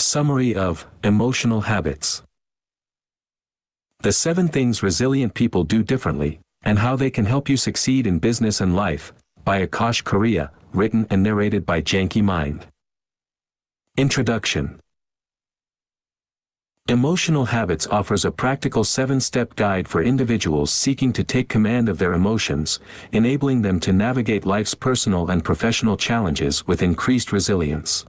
Summary of Emotional Habits. The 7 Things Resilient People Do Differently, and How They Can Help You Succeed in Business and Life, by Akash Karia, written and narrated by Janky Mind. Introduction. Emotional Habits offers a practical 7-step guide for individuals seeking to take command of their emotions, enabling them to navigate life's personal and professional challenges with increased resilience.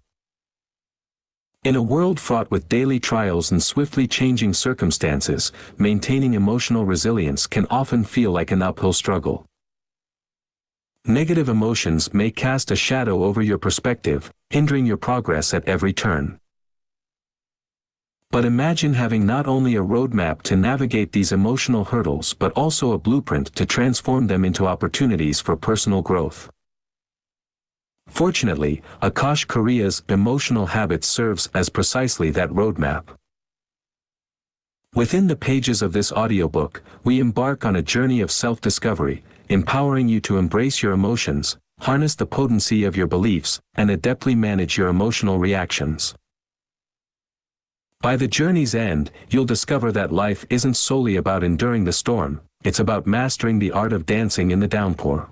In a world fraught with daily trials and swiftly changing circumstances, maintaining emotional resilience can often feel like an uphill struggle. Negative emotions may cast a shadow over your perspective, hindering your progress at every turn. But imagine having not only a roadmap to navigate these emotional hurdles but also a blueprint to transform them into opportunities for personal growth. Fortunately, Akash Karia's Emotional Habits serves as precisely that roadmap. Within the pages of this audiobook, we embark on a journey of self-discovery, empowering you to embrace your emotions, harness the potency of your beliefs, and adeptly manage your emotional reactions. By the journey's end, you'll discover that life isn't solely about enduring the storm, it's about mastering the art of dancing in the downpour.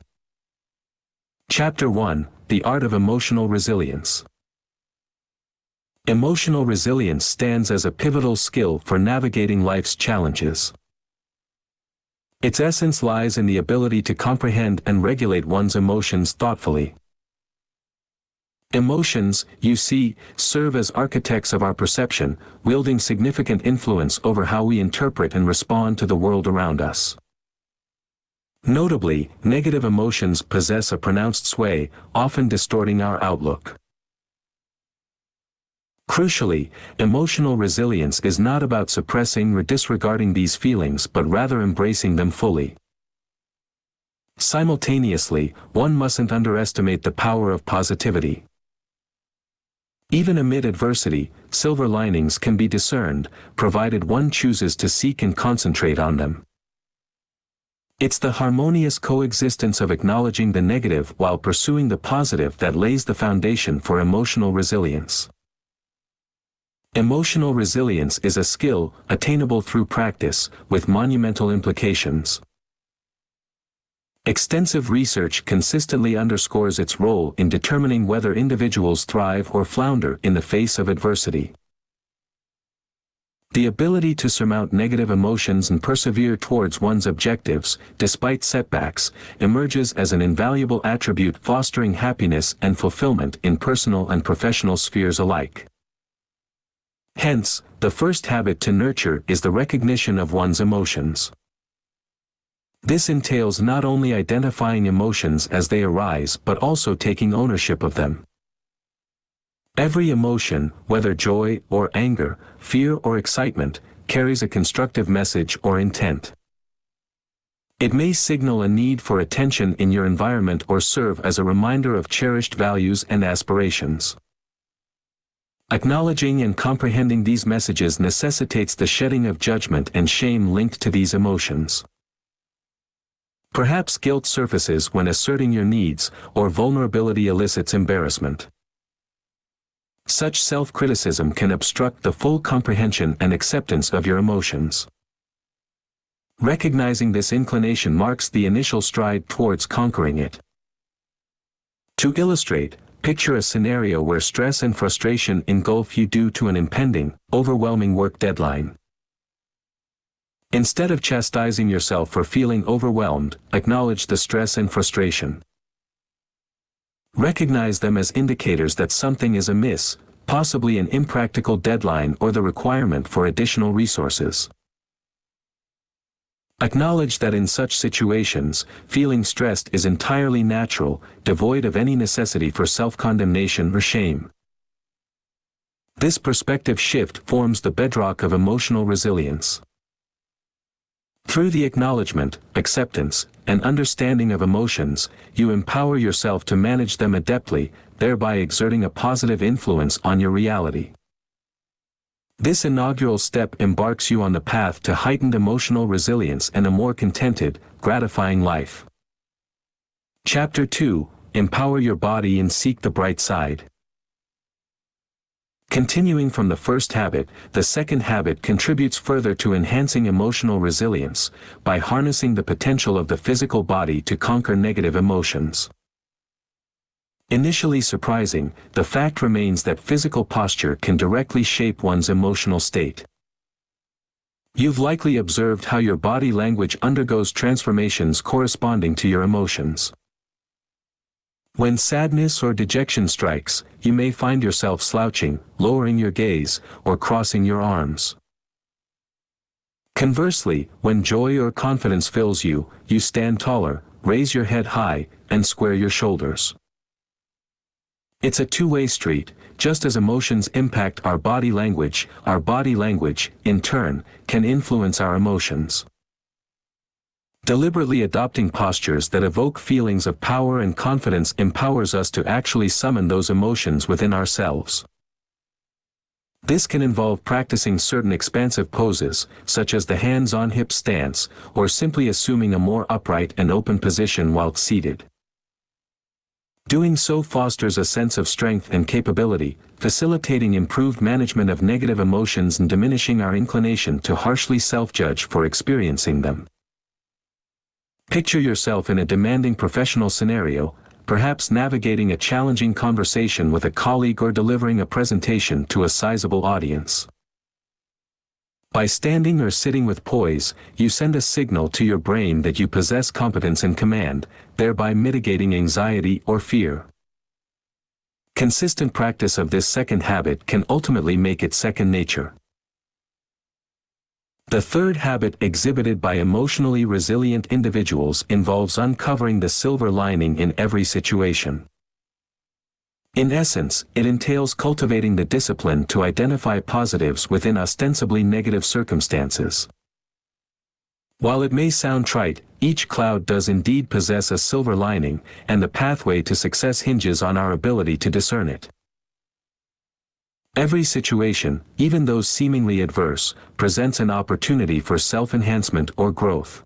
Chapter 1: The Art of Emotional Resilience. Emotional resilience stands as a pivotal skill for navigating life's challenges. Its essence lies in the ability to comprehend and regulate one's emotions thoughtfully. Emotions, you see, serve as architects of our perception, wielding significant influence over how we interpret and respond to the world around us. Notably, negative emotions possess a pronounced sway, often distorting our outlook. Crucially, emotional resilience is not about suppressing or disregarding these feelings but rather embracing them fully. Simultaneously, one mustn't underestimate the power of positivity. Even amid adversity, silver linings can be discerned, provided one chooses to seek and concentrate on them. It's the harmonious coexistence of acknowledging the negative while pursuing the positive that lays the foundation for emotional resilience. Emotional resilience is a skill, attainable through practice, with monumental implications. Extensive research consistently underscores its role in determining whether individuals thrive or flounder in the face of adversity. The ability to surmount negative emotions and persevere towards one's objectives, despite setbacks, emerges as an invaluable attribute fostering happiness and fulfillment in personal and professional spheres alike. Hence, the first habit to nurture is the recognition of one's emotions. This entails not only identifying emotions as they arise but also taking ownership of them. Every emotion, whether joy or anger, fear or excitement, carries a constructive message or intent. It may signal a need for attention in your environment or serve as a reminder of cherished values and aspirations. Acknowledging and comprehending these messages necessitates the shedding of judgment and shame linked to these emotions. Perhaps guilt surfaces when asserting your needs, or vulnerability elicits embarrassment. Such self-criticism can obstruct the full comprehension and acceptance of your emotions. Recognizing this inclination marks the initial stride towards conquering it. To illustrate, picture a scenario where stress and frustration engulf you due to an impending, overwhelming work deadline. Instead of chastising yourself for feeling overwhelmed, acknowledge the stress and frustration. Recognize them as indicators that something is amiss, possibly an impractical deadline or the requirement for additional resources. Acknowledge that in such situations, feeling stressed is entirely natural, devoid of any necessity for self-condemnation or shame. This perspective shift forms the bedrock of emotional resilience. Through the acknowledgement, acceptance, and understanding of emotions, you empower yourself to manage them adeptly, thereby exerting a positive influence on your reality. This inaugural step embarks you on the path to heightened emotional resilience and a more contented, gratifying life. Chapter 2: Empower your body and seek the bright side. Continuing from the first habit, the second habit contributes further to enhancing emotional resilience by harnessing the potential of the physical body to conquer negative emotions. Initially surprising, the fact remains that physical posture can directly shape one's emotional state. You've likely observed how your body language undergoes transformations corresponding to your emotions. When sadness or dejection strikes, you may find yourself slouching, lowering your gaze, or crossing your arms. Conversely, when joy or confidence fills you, you stand taller, raise your head high, and square your shoulders. It's a two-way street. Just as emotions impact our body language, in turn, can influence our emotions. Deliberately adopting postures that evoke feelings of power and confidence empowers us to actually summon those emotions within ourselves. This can involve practicing certain expansive poses, such as the hands-on hip stance, or simply assuming a more upright and open position while seated. Doing so fosters a sense of strength and capability, facilitating improved management of negative emotions and diminishing our inclination to harshly self-judge for experiencing them. Picture yourself in a demanding professional scenario, perhaps navigating a challenging conversation with a colleague or delivering a presentation to a sizable audience. By standing or sitting with poise, you send a signal to your brain that you possess competence and command, thereby mitigating anxiety or fear. Consistent practice of this second habit can ultimately make it second nature. The third habit exhibited by emotionally resilient individuals involves uncovering the silver lining in every situation. In essence, it entails cultivating the discipline to identify positives within ostensibly negative circumstances. While it may sound trite, each cloud does indeed possess a silver lining, and the pathway to success hinges on our ability to discern it. Every situation, even those seemingly adverse, presents an opportunity for self-enhancement or growth.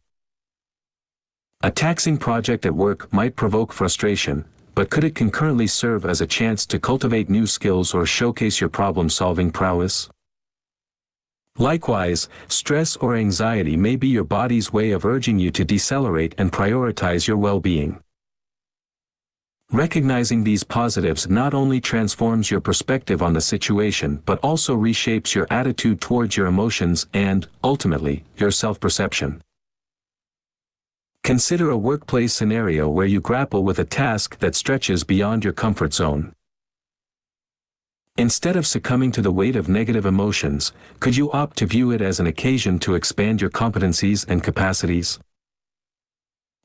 A taxing project at work might provoke frustration, but could it concurrently serve as a chance to cultivate new skills or showcase your problem-solving prowess? Likewise, stress or anxiety may be your body's way of urging you to decelerate and prioritize your well-being. Recognizing these positives not only transforms your perspective on the situation but also reshapes your attitude towards your emotions and, ultimately, your self-perception. Consider a workplace scenario where you grapple with a task that stretches beyond your comfort zone. Instead of succumbing to the weight of negative emotions, could you opt to view it as an occasion to expand your competencies and capacities?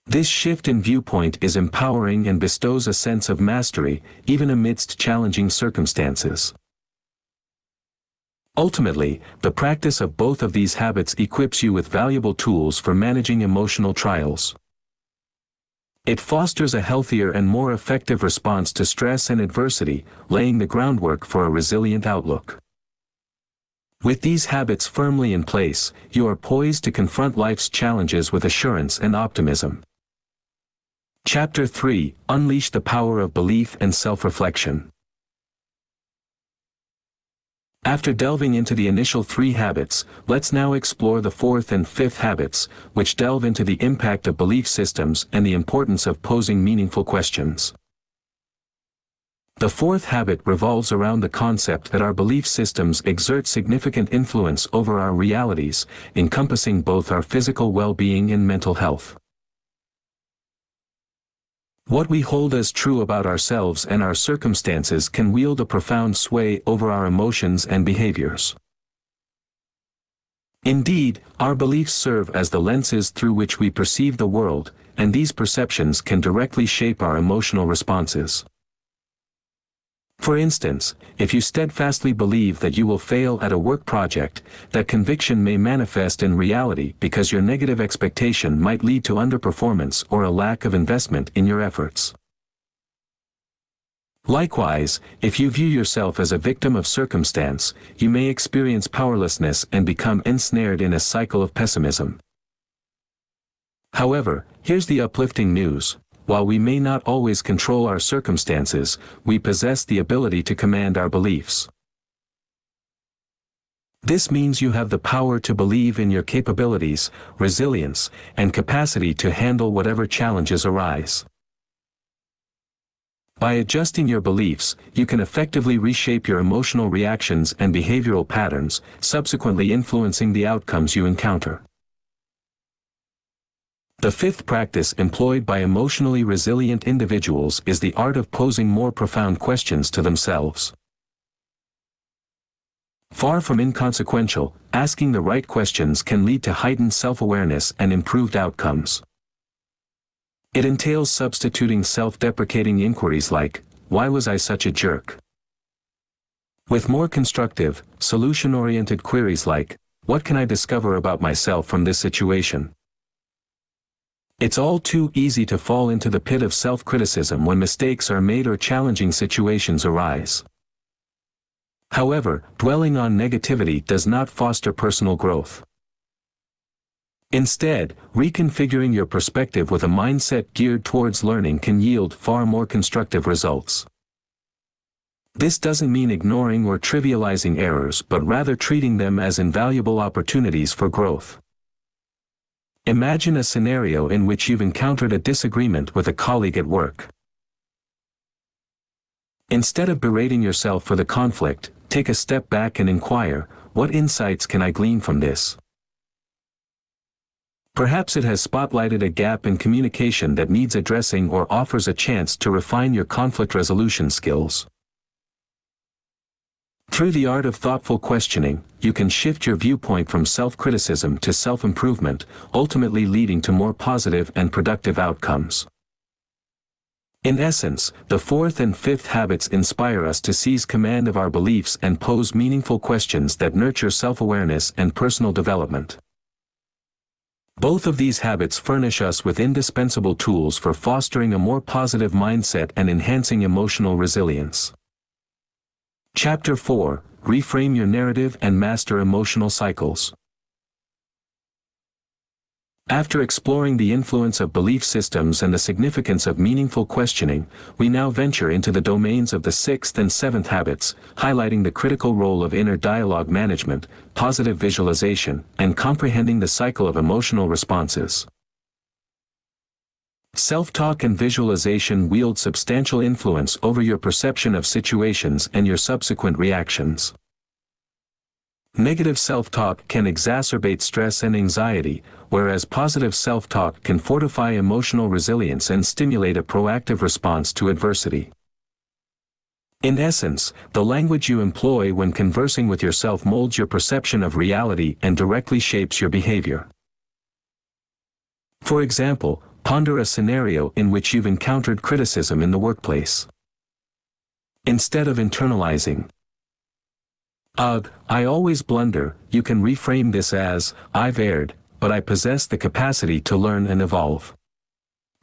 This shift in viewpoint is empowering and bestows a sense of mastery, even amidst challenging circumstances. Ultimately, the practice of both of these habits equips you with valuable tools for managing emotional trials. It fosters a healthier and more effective response to stress and adversity, laying the groundwork for a resilient outlook. With these habits firmly in place, you are poised to confront life's challenges with assurance and optimism. Chapter 3: Unleash the Power of Belief and Self-Reflection. After delving into the initial three habits, let's now explore the fourth and fifth habits, which delve into the impact of belief systems and the importance of posing meaningful questions. The fourth habit revolves around the concept that our belief systems exert significant influence over our realities, encompassing both our physical well-being and mental health. What we hold as true about ourselves and our circumstances can wield a profound sway over our emotions and behaviors. Indeed, our beliefs serve as the lenses through which we perceive the world, and these perceptions can directly shape our emotional responses. For instance, if you steadfastly believe that you will fail at a work project, that conviction may manifest in reality because your negative expectation might lead to underperformance or a lack of investment in your efforts. Likewise, if you view yourself as a victim of circumstance, you may experience powerlessness and become ensnared in a cycle of pessimism. However, here's the uplifting news. While we may not always control our circumstances, we possess the ability to command our beliefs. This means you have the power to believe in your capabilities, resilience, and capacity to handle whatever challenges arise. By adjusting your beliefs, you can effectively reshape your emotional reactions and behavioral patterns, subsequently influencing the outcomes you encounter. The fifth practice employed by emotionally resilient individuals is the art of posing more profound questions to themselves. Far from inconsequential, asking the right questions can lead to heightened self-awareness and improved outcomes. It entails substituting self-deprecating inquiries like, "Why was I such a jerk?" with more constructive, solution-oriented queries like, "What can I discover about myself from this situation?" It's all too easy to fall into the pit of self-criticism when mistakes are made or challenging situations arise. However, dwelling on negativity does not foster personal growth. Instead, reconfiguring your perspective with a mindset geared towards learning can yield far more constructive results. This doesn't mean ignoring or trivializing errors but rather treating them as invaluable opportunities for growth. Imagine a scenario in which you've encountered a disagreement with a colleague at work. Instead of berating yourself for the conflict, take a step back and inquire, "What insights can I glean from this?" Perhaps it has spotlighted a gap in communication that needs addressing or offers a chance to refine your conflict resolution skills. Through the art of thoughtful questioning, you can shift your viewpoint from self-criticism to self-improvement, ultimately leading to more positive and productive outcomes. In essence, the fourth and fifth habits inspire us to seize command of our beliefs and pose meaningful questions that nurture self-awareness and personal development. Both of these habits furnish us with indispensable tools for fostering a more positive mindset and enhancing emotional resilience. Chapter 4: Reframe your narrative and master emotional cycles. After exploring the influence of belief systems and the significance of meaningful questioning, we now venture into the domains of the sixth and seventh habits, highlighting the critical role of inner dialogue management, positive visualization, and comprehending the cycle of emotional responses. Self-talk and visualization wield substantial influence over your perception of situations and your subsequent reactions. Negative self-talk can exacerbate stress and anxiety, whereas positive self-talk can fortify emotional resilience and stimulate a proactive response to adversity. In essence, the language you employ when conversing with yourself molds your perception of reality and directly shapes your behavior. For example, ponder a scenario in which you've encountered criticism in the workplace. Instead of internalizing, "Ugh, I always blunder," you can reframe this as, "I've erred, but I possess the capacity to learn and evolve."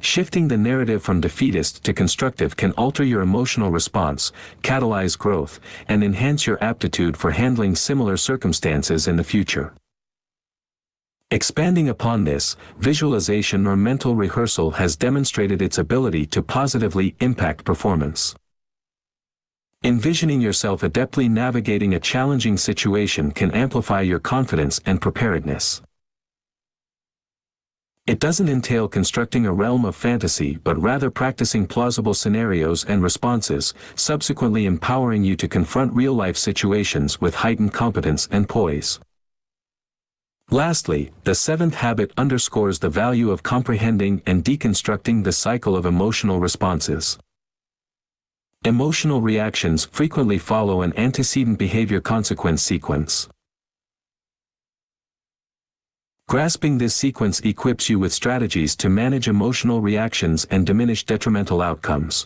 Shifting the narrative from defeatist to constructive can alter your emotional response, catalyze growth, and enhance your aptitude for handling similar circumstances in the future. Expanding upon this, visualization or mental rehearsal has demonstrated its ability to positively impact performance. Envisioning yourself adeptly navigating a challenging situation can amplify your confidence and preparedness. It doesn't entail constructing a realm of fantasy but rather practicing plausible scenarios and responses, subsequently empowering you to confront real-life situations with heightened competence and poise. Lastly, the seventh habit underscores the value of comprehending and deconstructing the cycle of emotional responses. Emotional reactions frequently follow an antecedent behavior-consequence sequence. Grasping this sequence equips you with strategies to manage emotional reactions and diminish detrimental outcomes.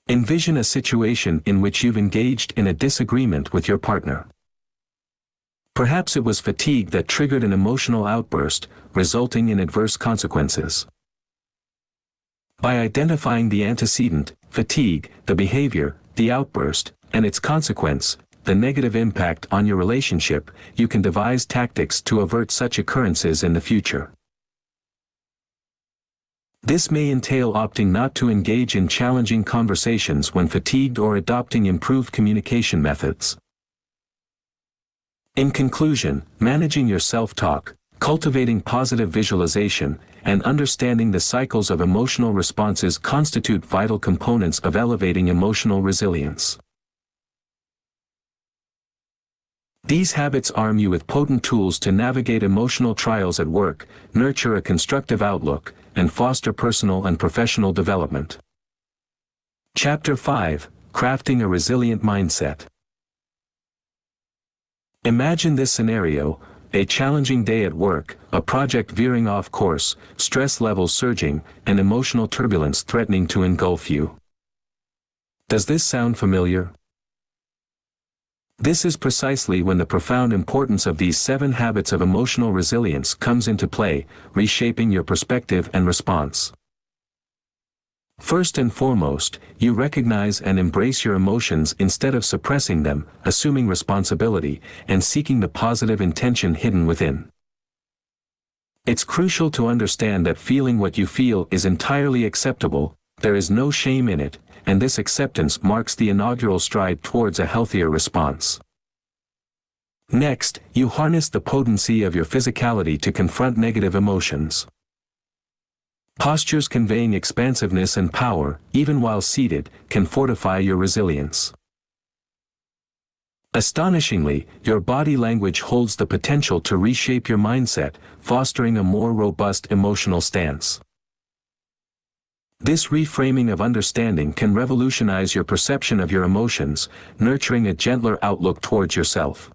Envision a situation in which you've engaged in a disagreement with your partner. Perhaps it was fatigue that triggered an emotional outburst, resulting in adverse consequences. By identifying the antecedent, fatigue, the behavior, the outburst, and its consequence, the negative impact on your relationship, you can devise tactics to avert such occurrences in the future. This may entail opting not to engage in challenging conversations when fatigued or adopting improved communication methods. In conclusion, managing your self-talk, cultivating positive visualization, and understanding the cycles of emotional responses constitute vital components of elevating emotional resilience. These habits arm you with potent tools to navigate emotional trials at work, nurture a constructive outlook, and foster personal and professional development. Chapter 5: Crafting a Resilient Mindset. Imagine this scenario: a challenging day at work, a project veering off course, stress levels surging, and emotional turbulence threatening to engulf you. Does this sound familiar? This is precisely when the profound importance of these 7 habits of emotional resilience comes into play, reshaping your perspective and response. First and foremost, you recognize and embrace your emotions instead of suppressing them, assuming responsibility, and seeking the positive intention hidden within. It's crucial to understand that feeling what you feel is entirely acceptable, there is no shame in it, and this acceptance marks the inaugural stride towards a healthier response. Next, you harness the potency of your physicality to confront negative emotions. Postures conveying expansiveness and power, even while seated, can fortify your resilience. Astonishingly, your body language holds the potential to reshape your mindset, fostering a more robust emotional stance. This reframing of understanding can revolutionize your perception of your emotions, nurturing a gentler outlook towards yourself.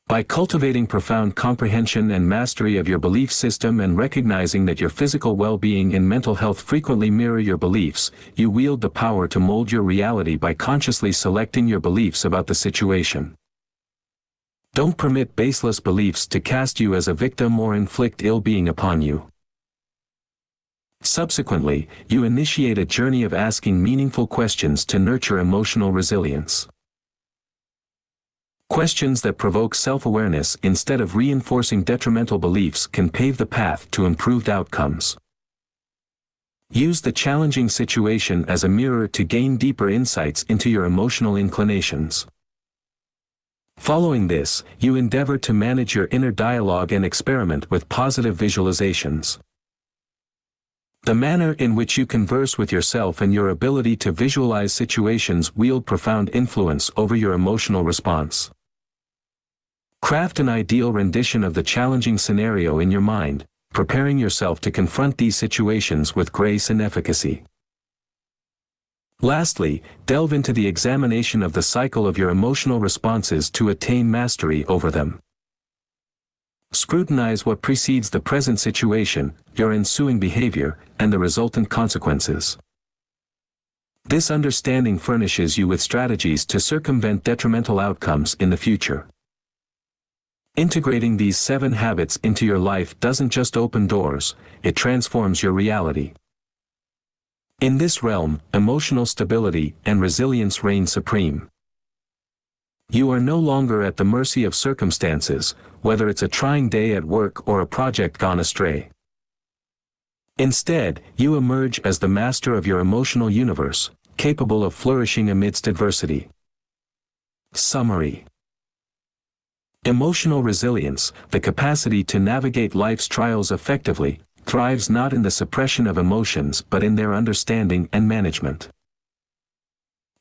By cultivating profound comprehension and mastery of your belief system and recognizing that your physical well-being and mental health frequently mirror your beliefs, you wield the power to mold your reality by consciously selecting your beliefs about the situation. Don't permit baseless beliefs to cast you as a victim or inflict ill-being upon you. Subsequently, you initiate a journey of asking meaningful questions to nurture emotional resilience. Questions that provoke self-awareness instead of reinforcing detrimental beliefs can pave the path to improved outcomes. Use the challenging situation as a mirror to gain deeper insights into your emotional inclinations. Following this, you endeavor to manage your inner dialogue and experiment with positive visualizations. The manner in which you converse with yourself and your ability to visualize situations wield profound influence over your emotional response. Craft an ideal rendition of the challenging scenario in your mind, preparing yourself to confront these situations with grace and efficacy. Lastly, delve into the examination of the cycle of your emotional responses to attain mastery over them. Scrutinize what precedes the present situation, your ensuing behavior, and the resultant consequences. This understanding furnishes you with strategies to circumvent detrimental outcomes in the future. Integrating these 7 habits into your life doesn't just open doors, it transforms your reality. In this realm, emotional stability and resilience reign supreme. You are no longer at the mercy of circumstances, whether it's a trying day at work or a project gone astray. Instead, you emerge as the master of your emotional universe, capable of flourishing amidst adversity. Summary: emotional resilience, the capacity to navigate life's trials effectively, thrives not in the suppression of emotions but in their understanding and management.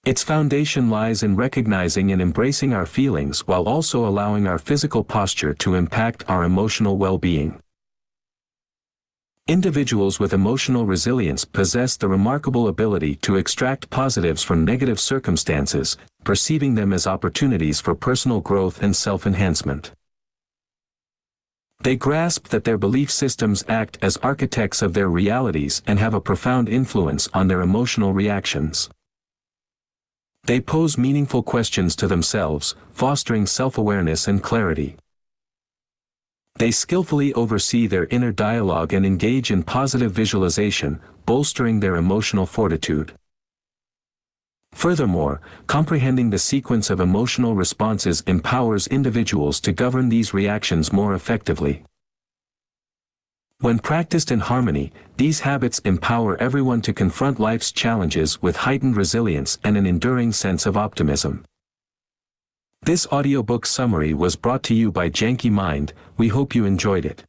Its foundation lies in recognizing and embracing our feelings while also allowing our physical posture to impact our emotional well-being. Individuals with emotional resilience possess the remarkable ability to extract positives from negative circumstances, perceiving them as opportunities for personal growth and self-enhancement. They grasp that their belief systems act as architects of their realities and have a profound influence on their emotional reactions. They pose meaningful questions to themselves, fostering self-awareness and clarity. They skillfully oversee their inner dialogue and engage in positive visualization, bolstering their emotional fortitude. Furthermore, comprehending the sequence of emotional responses empowers individuals to govern these reactions more effectively. When practiced in harmony, these habits empower everyone to confront life's challenges with heightened resilience and an enduring sense of optimism. This audiobook summary was brought to you by Janky Mind. We hope you enjoyed it.